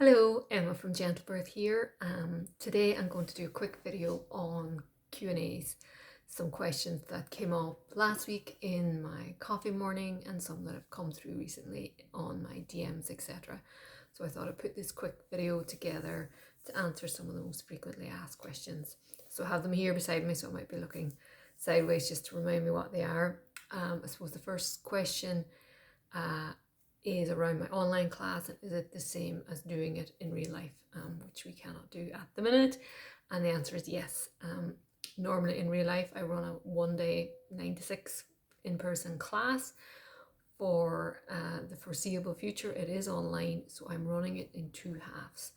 Hello, Emma from GentleBirth here. Today I'm going to do a quick video on Q&As, some questions that came up last week in my coffee morning and some that have come through recently on my DMs, etc. So I thought I'd put this quick video together to answer some of the most frequently asked questions. So I have them here beside me, so I might be looking sideways just to remind me what they are. I suppose the first question is around my online class, and is it the same as doing it in real life, which we cannot do at the minute? And the answer is yes. Normally in real life I run a 1-day 9 to 6 in-person class. For the foreseeable future it is online, so I'm running it in 2 halves,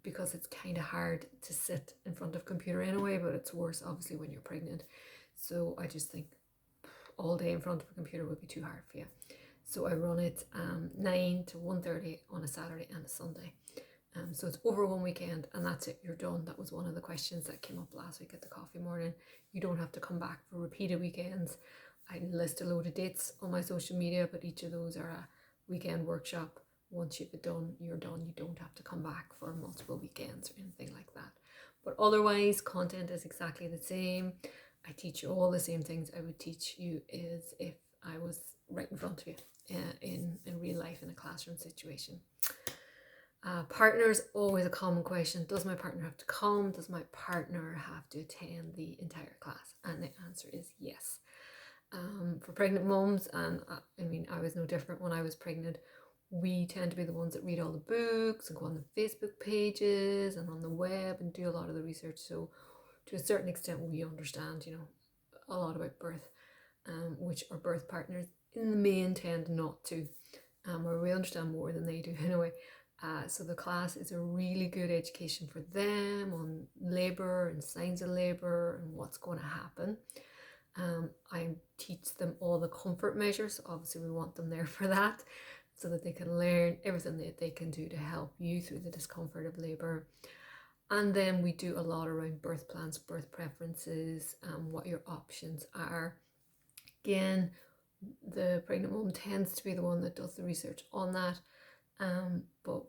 because it's kind of hard to sit in front of a computer anyway, but it's worse obviously when you're pregnant. So I just think all day in front of a computer would be too hard for you. So I run it 9 to 1:30 on a Saturday and a Sunday. So it's over one weekend and that's it, you're done. That was one of the questions that came up last week at the coffee morning. You don't have to come back for repeated weekends. I list a load of dates on my social media, but each of those are a weekend workshop. Once you've it done, you're done. You don't have to come back for multiple weekends or anything like that. But otherwise, content is exactly the same. I teach you all the same things I would teach you as if I was right in front of you in real life in a classroom situation. Partners, always a common question. Does my partner have to come? Does my partner have to attend the entire class? And the answer is yes. For pregnant mums, and I mean I was no different when I was pregnant, we tend to be the ones that read all the books and go on the Facebook pages and on the web and do a lot of the research. So to a certain extent we understand, a lot about birth, which our birth partners in the main tend not to, or we understand more than they do anyway. So the class is a really good education for them on labour and signs of labour and what's going to happen. I teach them all the comfort measures. Obviously we want them there for that, so that they can learn everything that they can do to help you through the discomfort of labour. And then we do a lot around birth plans, birth preferences, what your options are. Again, the pregnant mum tends to be the one that does the research on that, but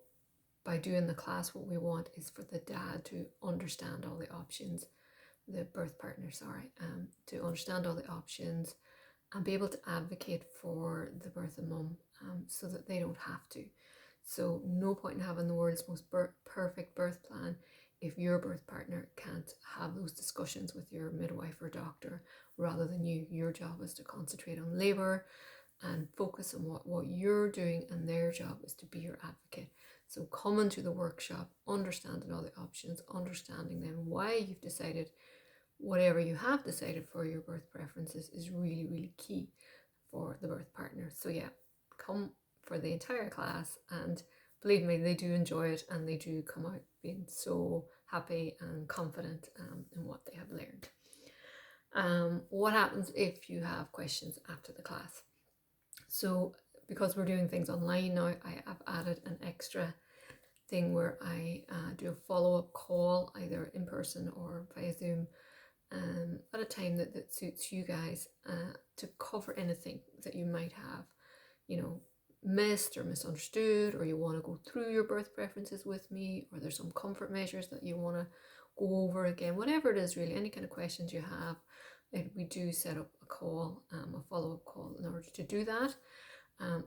by doing the class, what we want is for the dad to understand all the options, the birth partner, to understand all the options and be able to advocate for the birthing mum, so that they don't have to. So no point in having the world's most perfect birth plan if your birth partner can't have those discussions with your midwife or doctor rather than you. Your job is to concentrate on labour and focus on what you're doing, and their job is to be your advocate. So coming to the workshop, understanding all the options, understanding then why you've decided whatever you have decided for your birth preferences is really, really key for the birth partner. So yeah, come for the entire class, and believe me, they do enjoy it and they do come out being so happy and confident in what they have learned. What happens if you have questions after the class? So because we're doing things online now, I have added an extra thing where I do a follow-up call, either in person or via Zoom, at a time that suits you guys, to cover anything that you might have, missed or misunderstood, or you want to go through your birth preferences with me, or there's some comfort measures that you want to go over again, whatever it is really, any kind of questions you have. We do set up a call, a follow-up call in order to do that.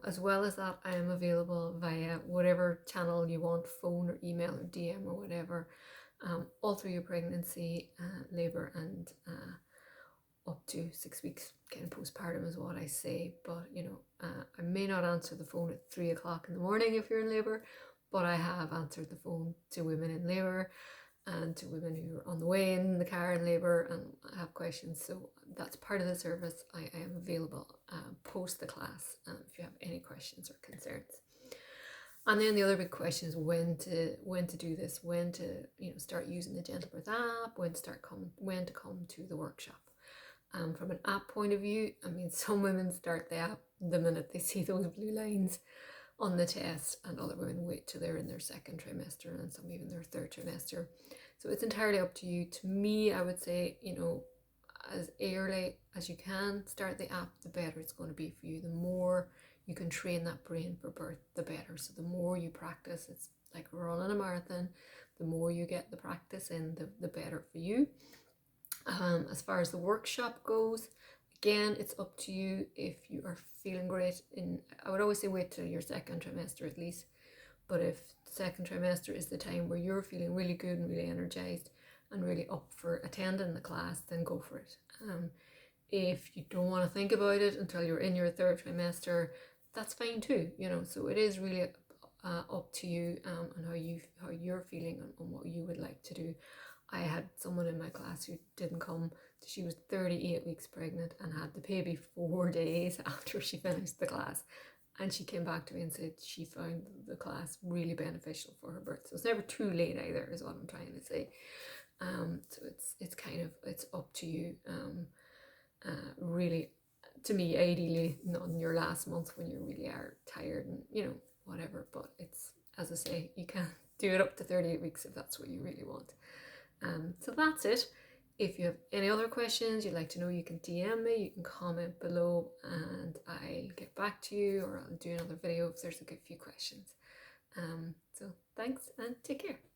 As well as that, I am available via whatever channel you want, phone or email or DM or whatever, all through your pregnancy, labour, and up to 6 weeks, kind of postpartum is what I say. But I may not answer the phone at 3 o'clock in the morning if you're in labour, but I have answered the phone to women in labour and to women who are on the way in the car in labour and have questions. So that's part of the service. I am available post the class if you have any questions or concerns. And then the other big question is when to do this, when to start using the GentleBirth app, when to come to the workshop. From an app point of view, I mean, some women start the app the minute they see those blue lines on the test, and other women wait till they're in their second trimester, and some even their third trimester. So it's entirely up to you. To me, I would say, as early as you can start the app, the better it's going to be for you. The more you can train that brain for birth, the better. So the more you practice, it's like running a marathon, the more you get the practice in, the better for you. As far as the workshop goes, again, it's up to you. If you are feeling great I would always say wait till your second trimester at least. But if second trimester is the time where you're feeling really good and really energized and really up for attending the class, then go for it. If you don't want to think about it until you're in your third trimester, that's fine too, you know. So it is really up to you and how you're feeling and what you would like to do. I had someone in my class who didn't come. She was 38 weeks pregnant and had the baby 4 days after she finished the class. And she came back to me and said she found the class really beneficial for her birth. So it's never too late either, is what I'm trying to say. So it's up to you. Really, to me, ideally not in your last month when you really are tired and, you know, whatever. But it's, as I say, you can do it up to 38 weeks if that's what you really want. So that's it. If you have any other questions you'd like to know, you can DM me, you can comment below, and I'll get back to you, or I'll do another video if there's a good few questions. So thanks and take care.